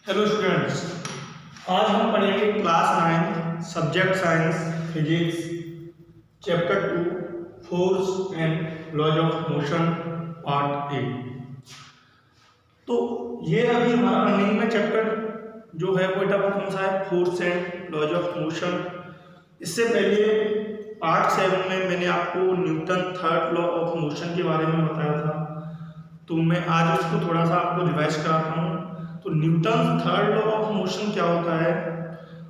Hello students, आज हम पढ़ेंगे class 9 subject science physics chapter 2 force and laws of motion part A. तो ये अभी हमारा रनिंग में चैप्टर जो है वो टॉपिक कौन सा है, force and laws of motion. इससे पहले पार्ट 7 में मैंने आपको Newton third law of motion के बारे में बताया था, तो मैं आज उसको थोड़ा सा आपको रिवाइज कराता हूँ। तो Newton third law of motion क्या होता है?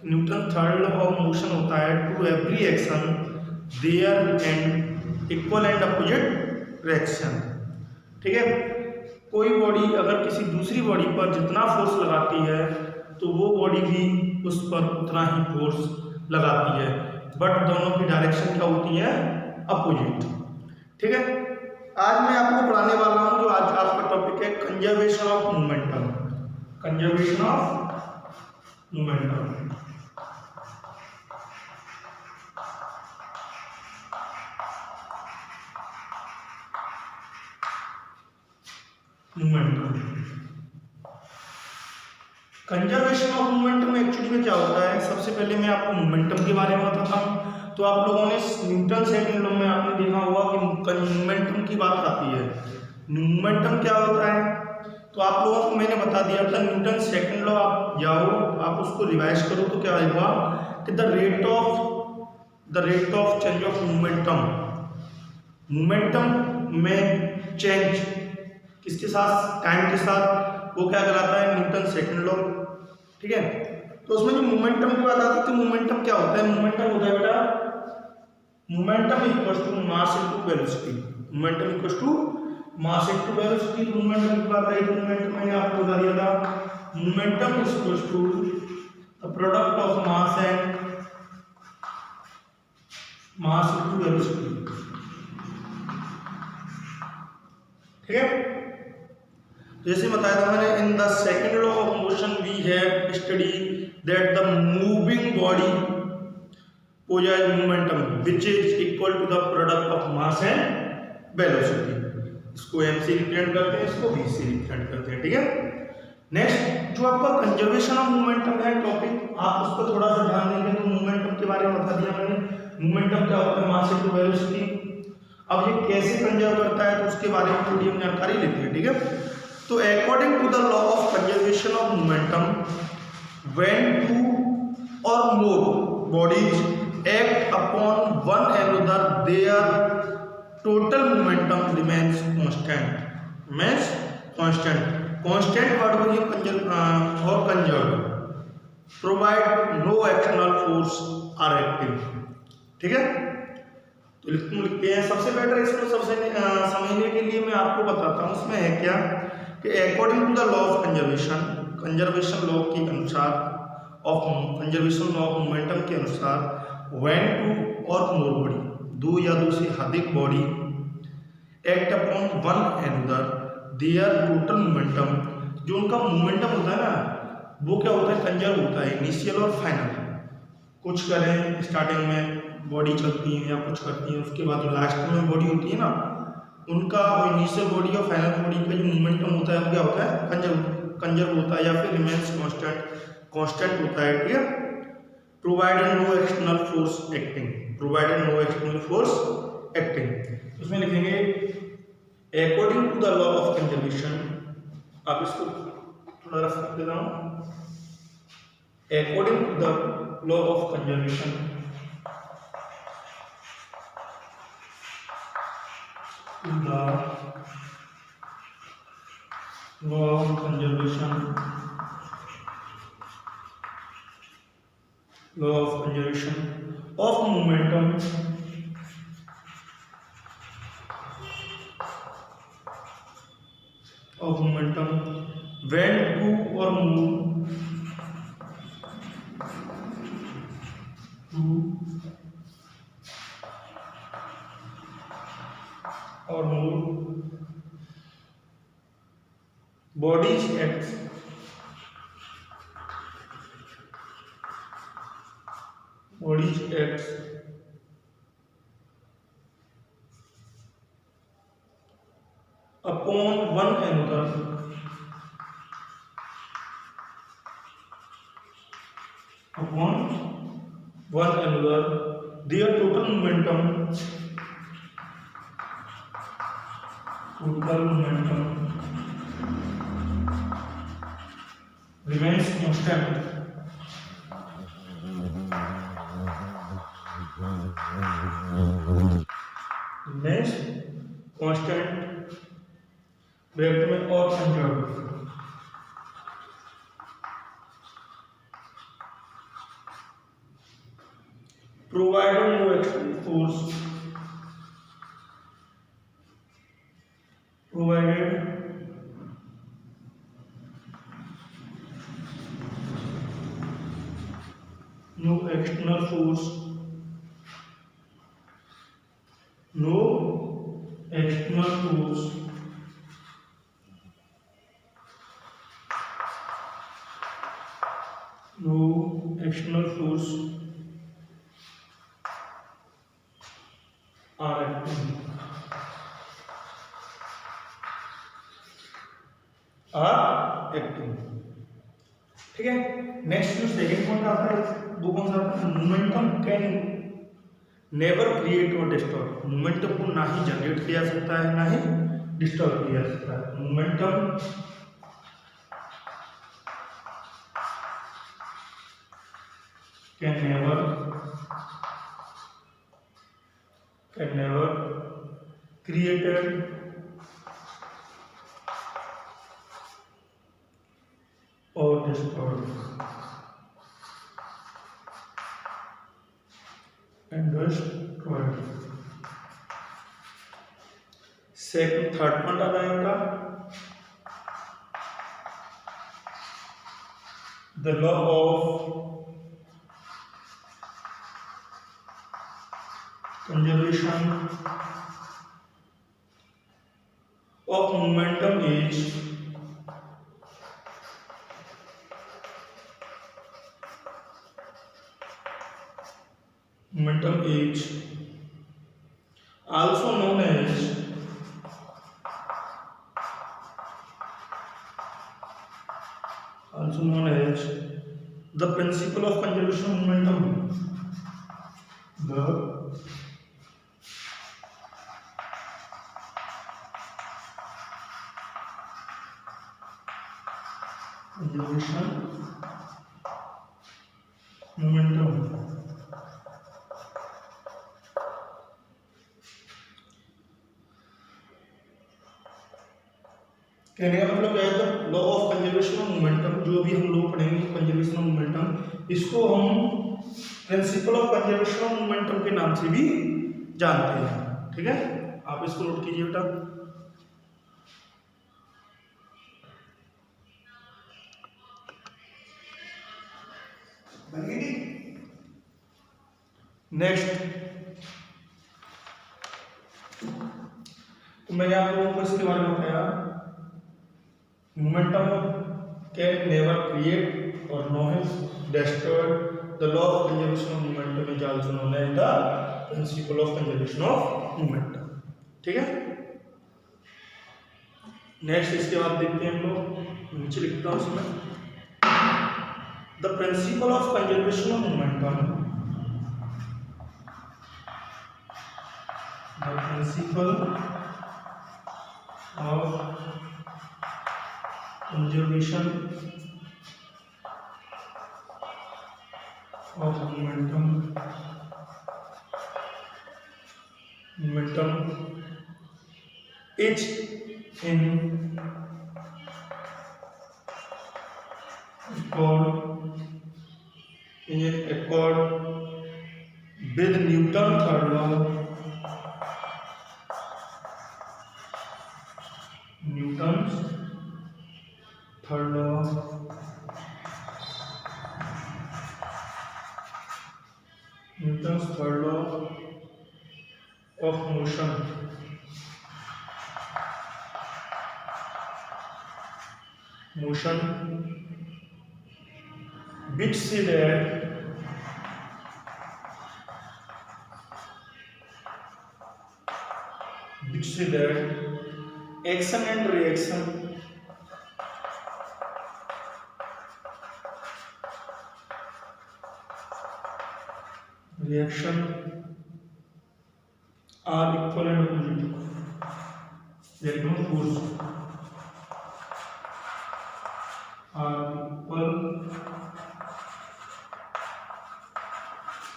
Newton third law of motion होता है to every action there and equal and opposite reaction. ठीक है, कोई बॉडी अगर किसी दूसरी बॉडी पर जितना फोर्स लगाती है तो वो बॉडी भी उस पर उतना ही फोर्स लगाती है, बट दोनों की डायरेक्शन क्या होती है, अपोजिट। ठीक है, आज मैं आपको पढ़ाने वाला हूँ जो आज आपका टॉपिक है conservation of momentum. Conservation of momentum. Conservation of momentum actually में क्या होता है, सबसे पहले मैं आपको मोमेंटम के बारे में बताता हूँ। तो आप लोगों ने न्यूटन सेकंड लॉ में आपने देखा होगा कि मोमेंटम की बात आती है। मोमेंटम क्या होता है तो आप लोगों को मैंने बता दिया था, न्यूटन सेकंड लॉ आप जाओ, आप उसको रिवाइज करो तो क्या होगा कि the rate of change of momentum, momentum में चेंज किसके साथ, टाइम के साथ, वो क्या कहलाता है, न्यूटन सेकंड लॉ। ठीक है, तो उसमें जो मोमेंटम की बात आती है तो मोमेंटम क्या होता है, मोमेंटम होता है बेटा, momentum equals to mass into velocity. Momentum equals to mass into velocity. Momentum की बात आई तो मोमेंटम मैंने आपको बता दिया था, momentum is equals to the product of mass and mass into velocity. ठीक है, जैसे बताया था मैंने, in the second law of motion we have study that the moving body possess momentum which is equal to the product of mass and velocity। इसको m से represent करते हैं, इसको v से रिप्रेजेंट करते हैं। ठीक है, नेक्स्ट जो आपका कंजर्वेशन ऑफ मोमेंटम है टॉपिक, आप उस पर थोड़ा सा ध्यान देंगे तो मोमेंटम के बारे में बता दिया मैंने। मोमेंटम क्या होता है, मास इनटू वेलोसिटी। अब ये कैसे कंजर्व करता है तो उसके बारे में थोड़ी हम जानकारी लेते हैं। ठीक है, तो according to the law of conservation of momentum, when two और more bodies act upon one another their total momentum remains constant। means constant word को ये conserve provide no external force are active। ठीक है, तो लिखते हैं। सबसे better इसको सबसे समझने के लिए मैं आपको बताता हूँ, उसमें है क्या कि according to the law of conservation law के अनुसार, of conservation law of momentum के अनुसार, व्हेन टू और मोर बॉडी, दो या दो से अधिक body, act upon one another their total momentum, जो उनका मोमेंटम होता है ना वो क्या होता है, कंजर्व होता है, इनिशियल और फाइनल। कुछ करें स्टार्टिंग में बॉडी चलती है या कुछ करती है, उसके बाद जो लास्ट में बॉडी होती है ना, उनका इनिशियल बॉडी और फाइनल बॉडी का जो मोमेंटम होता है वो क्या होता है, कंजर्व होता है या फिर रिमेन्स कांस्टेंट होता है। ठीक है, provided no external force acting। उसमें लिखेंगे according to the law of conservation, आप इसको थोड़ा रफ कर देता हूँ, according to the law of conservation, law of conservation of momentum when two or more bodies act upon one another upon one another, their total momentum remains constant. Remains constant vector में और conserve, provided no external force, provided no external force, no external force no external force are acting, ठीक है। Next जो second point आता है वो कौन सा आता है, मोमेंटम कैन नेवर क्रिएट और डिस्टर्ब, मोमेंटम को ना ही जनरेट किया जा सकता है ना ही डिस्टर्ब किया जा सकता है। Momentum can never created or destroyed second third point आ जाएगा the law of conservation of momentum is also known as the principle of conservation of momentum, the conservation momentum। कहने का मतलब क्या है, law of conservation of momentum, जो भी हम लोग पढ़ेंगे कंजर्वेशन ऑफ मोमेंटम, इसको हम principal of conservation of momentum के नाम से भी जानते हैं, ठीक है। आप इसको नोट कीजिए बेटा। नेक्स्ट, तो मैंने आप लोगों को इसके बारे में बताया, मोमेंटम कैन नेवर क्रिएट और no has destroyed, the law of conservation of momentum is also known as the principle of conservation of momentum, ठीक है। नेक्स्ट इसके बाद देखते हैं हम लोग, नीचे लिखता हूं उसमें, the principle of conservation of momentum, the principle of conservation of momentum is in accord with Newton's third law, Newton's third law of motion, which say that action and reaction reaction are equal and opposite, electron force are equal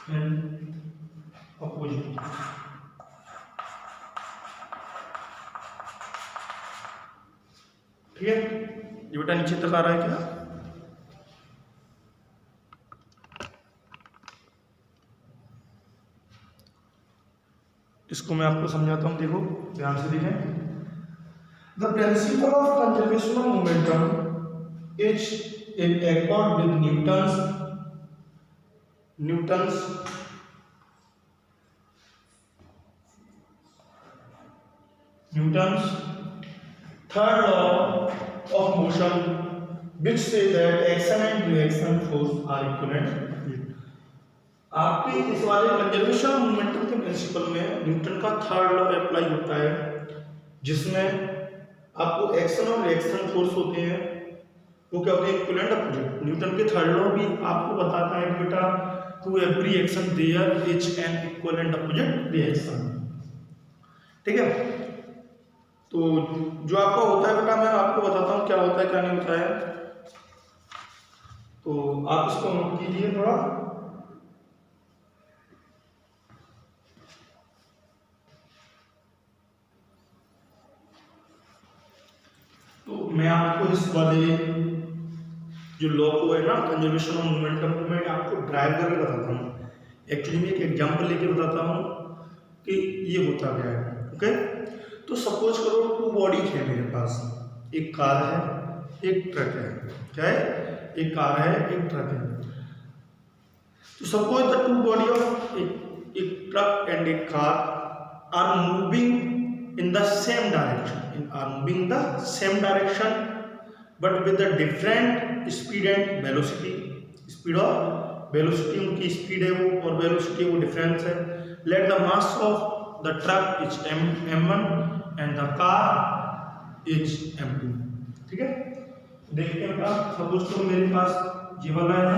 and opposite. ठीक है, ये बेटा नीचे तक आ रहा है क्या? इसको मैं आपको समझाता हूं, देखो ध्यान से देखें। The principle of conservation of momentum is in accord with Newton's third law of motion which say that action and reaction force are equivalent। आपके इस वाले कंजर्वेशन ऑफ मोमेंटम के प्रिंसिपल में न्यूटन का थर्ड लॉ अप्लाई होता है, जिसमें आपको एक्शन और रिएक्शन फोर्स होते हैं, वो क्या होते हैं? Equivalent opposite. न्यूटन के थर्ड लॉ भी आपको बताता है कि बेटा to every action there is an equivalent opposite reaction. ठीक है, तो जो आपका होता है बेटा, मैं आपको बताता हूँ क्या होता है क्या नहीं होता है, तो आप इसको नोट कीजिए थोड़ा। तो मैं आपको इस वाले जो लॉ को है ना कंजर्वेशन ऑफ मोमेंटम को मैं आपको ड्राइव करके बताता हूँ। एक्चुअली मैं एक एग्जांपल लेके बताता हूँ कि ये होता क्या है। ओके, तो सपोज करो टू बॉडी है मेरे पास, एक कार है एक ट्रक है। क्या है? एक कार है एक ट्रक है। तो suppose the two body of एक ट्रक एंड एक car are moving in the same direction but with the different speed and velocity. Speed और वेलोसिटी, उनकी स्पीड है वो और वेलोसिटी वो डिफरेंस है। Let the mass of the truck is m1 and the car is m2। ठीक है, देखते हैं बेटा, सपोज करो मेरे पास ये वाला है ना,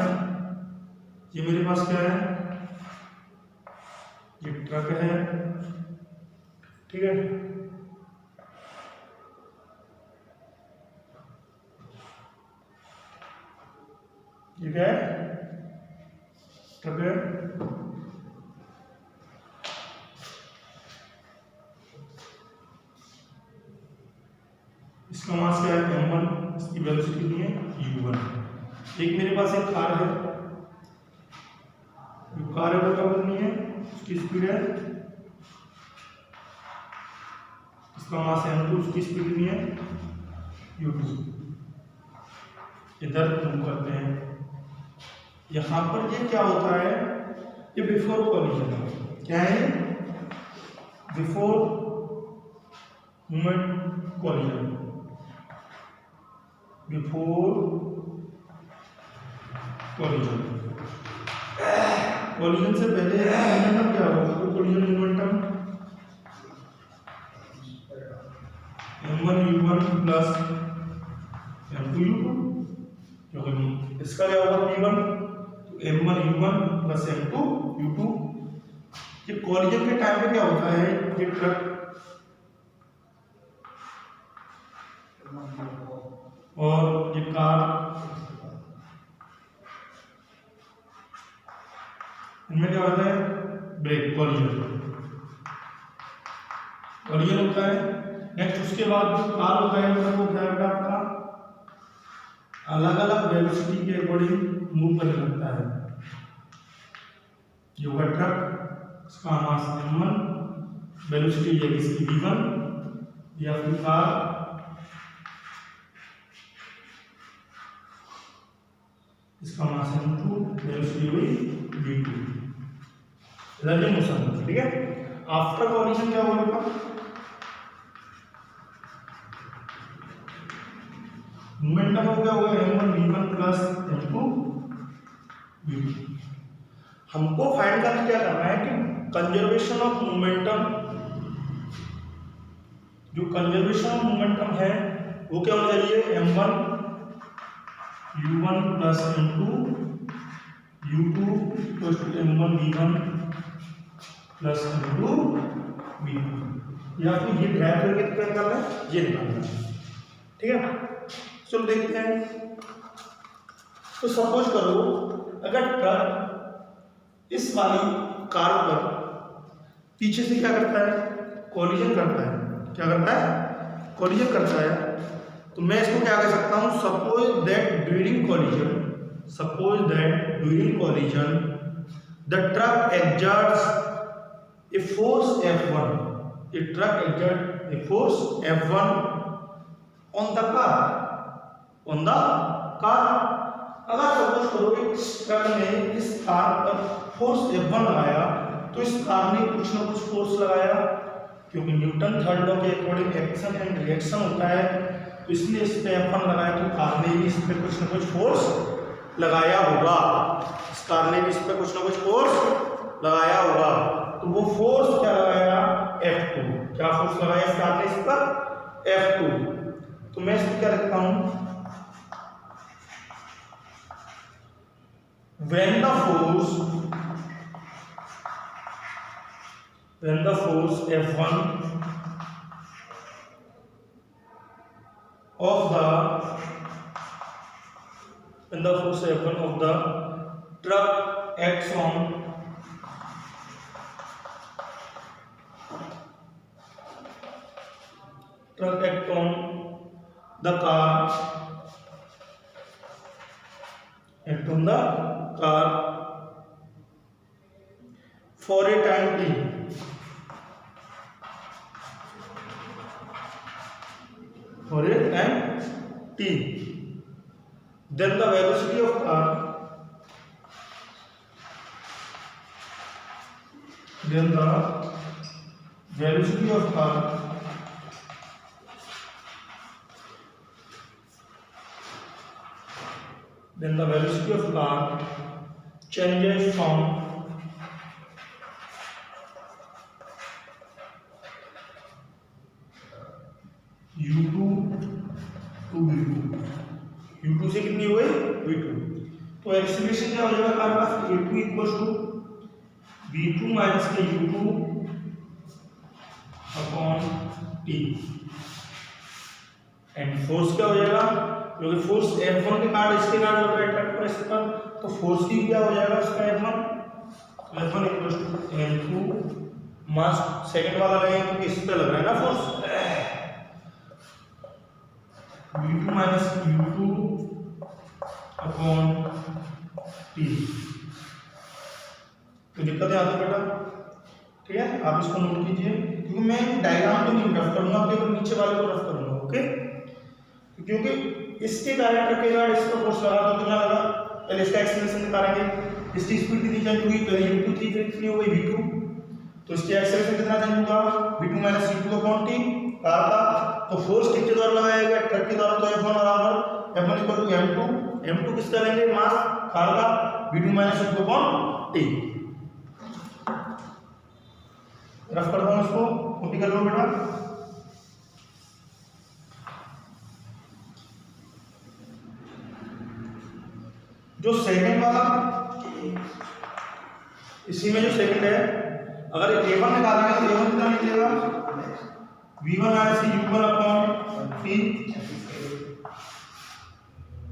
ये मेरे पास क्या है? ये ट्रक है। ठीक है, ये क्या है? ट्रक है। इसका मास क्या है? m1, इसकी वेलोसिटी कितनी है? u1। एक मेरे पास एक कार है, जो कार है वो क्या करनी है? उसकी स्पीड है, इसका मास m2, उसकी स्पीड कितनी है? u2। इधर मूव करते हैं। यहाँ पर ये क्या होता है? ये बिफोर कॉलिजन। क्या है? Before moment collision. Before collision, collision से पहले मोमेंटम क्या होगा? तो collision momentum m1 u1 plus m2 u2, क्योंकि इसका क्या होगा? p1, तो m1 u1 plus m2 u2। ये कॉलिजन के टाइम पे क्या होता है? ये ट्रक और ये कार, इनमें क्या होता है? ब्रेक, कॉलिजन होता है। नेक्स्ट उसके बाद जो कार होता है वो क्या होता है? आपका अलग अलग वेलोसिटी के अकॉर्डिंग मूव करने लगता है। ये होगा ट्रक, इसका मास m1, वेलोसिटी है इसकी v1, या फिर कार इसका मास m2, वेलोसिटी हुई v2। इधर मोशन। ठीक है, आफ्टर कॉलिजन क्या होगा? मोमेंटम हो गया होगा m1 v1 plus m2 v2। हमको फाइंड करना क्या करना है कि कंजर्वेशन ऑफ मोमेंटम, जो कंजर्वेशन ऑफ मोमेंटम है वो क्या होना चाहिए? m1 u1 plus m2 u2 equal to m1 v1 plus into V या फिर ये ड्राइव करके क्या निकालना है, ये निकालना है। ठीक है, चलो देखते हैं। तो सपोज करो अगर ट्रक इस वाली कार पर पीछे से क्या करता है, कोलिजन करता है। क्या करता है, कोलिजन करता है। तो मैं इसको क्या कह सकता हूं, suppose that during collision the truck exerts a force F1, a truck exerts a force F1 on the car, अगर सपोज करो इस ट्रक ने इस कार पर फोर्स F1 लगाया तो इस कार ने कुछ ना कुछ फोर्स लगाया, क्योंकि न्यूटन थर्ड लॉ के अकॉर्डिंग एक्शन एंड रिएक्शन होता है। तो इसलिए इस पे F1 लगाया तो कार ने भी इस पे कुछ ना कुछ फोर्स लगाया होगा, इस कार ने भी इस पे कुछ ना कुछ फोर्स लगाया होगा। तो वो फोर्स क्या लगाया, F2। क्या फोर्स लगाया इस कार ने इस पर, F2। तो मैं इसको क्या लिखता हूं, when the force F1 of the truck acts on the car for a time t, then the velocity of car changes from u2 to v2। u2 से कितनी हुई, v2। तो एक्सीलरेशन क्या हो जाएगा हमारे पास, a2 equal to v2 minus के u2 upon t। And force क्या हो जाएगा, क्योंकि फोर्स F1 के कारण इसके कारण हो रहा है ट्रक पर इस पर, तो फोर्स की क्या हो जाएगा उसका F1 equal to m2 mass second वाला लगेगा क्योंकि इस पे लग रहा है ना force, v2 minus u2 upon t। तो दिक्कत है आती बेटा, ठीक है, आप इसको नोट कीजिए क्योंकि मैं डायग्राम तो नहीं रफ करूंगा, केवल नीचे वाले को रफ करूंगा। ओके, क्योंकि इसके कारण ट्रक के कारण इसको फोर्स लगा तो कितना लगा, पहले इसका एक्सीलरेशन निकालेंगे। इसकी स्पीड कितनी चेंज हुई, पहले u2 थी फिर कितनी हो गई v2, तो इसकी एक्सीलरेशन कितना चेंज होगा, v2 minus u2 upon t car का। तो फोर्स किसके द्वारा लगाया गया, ट्रक के द्वारा, तो F1 बराबर F1 इक्वल टू m2 किसका लेंगे, मास कार का, v2 minus u2 upon t। Rough करता हूं इसको, कॉपी कर लो बेटा। जो सेकंड वाला, इसी में जो सेकंड है, अगर a1 निकालेंगे तो a1 कितना निकलेगा, v1 minus u1 upon t।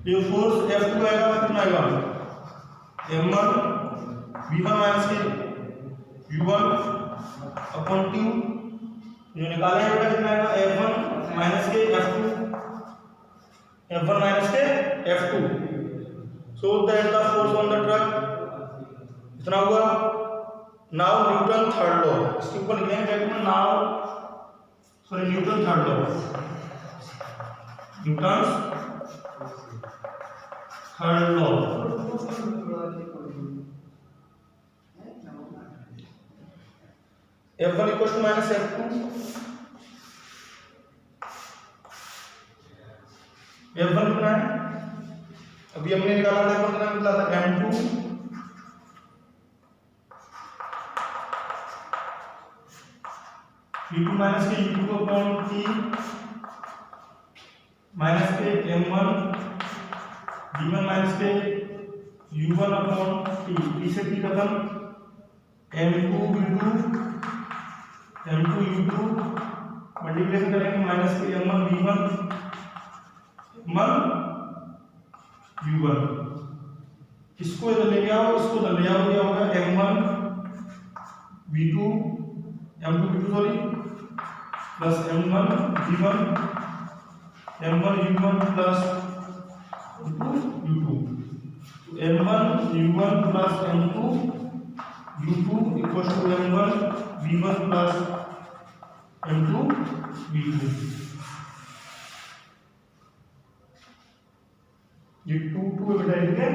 जो फोर्स F2 आएगा कितना आएगा, m1 v1 minus u1 upon 2। जो निकालेंगे बेटा कितना आएगा, F1 माइनस के F2। So that the force on the truck कितना हुआ, नाउ न्यूटन थर्ड लॉ, इसके ऊपर लिखेंगे Newton third law, Newton third law. F1 equal to minus F2, F1 कितना है, अभी हमने निकाला था F1 कितना निकला था, m2 v2 माइनस के u2 अपॉन t माइनस के m1 v1 माइनस के u1 अपॉन t, t से t खत्म, m2v2 m2u2 मल्टीप्लिकेशन करेंगे माइनस के m1v1 m1u1, इसको इधर ले आओ, इसको इधर ले आओ, क्या होगा m1v2 m2v2 sorry plus m1v1 m1u1 plus m2u2, m1u1 plus m2u2 equal to m1v1 plus m2v2, ये 2 2 बेटा ठीक है।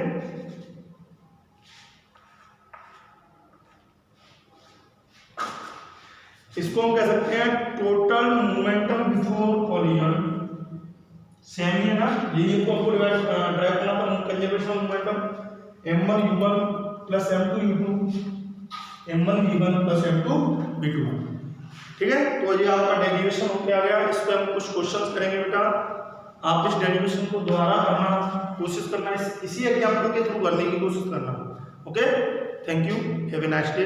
इसको हम कह सकते हैं total momentum before collision, same ही है ना, यही को आपको ड्राइव करना था conservation momentum m1u1 plus m2u2 m1v1 plus m2v2, ठीक है। तो ये आपका डेरिवेशन होके आ गया। इस पे हम कुछ क्वेश्चंस करेंगे बेटा, आप इस डेरिवेशन को दोबारा करना कोशिश करना, इसी एग्जांपल के थ्रू करने की कोशिश करना। Okay, thank you, have a nice day.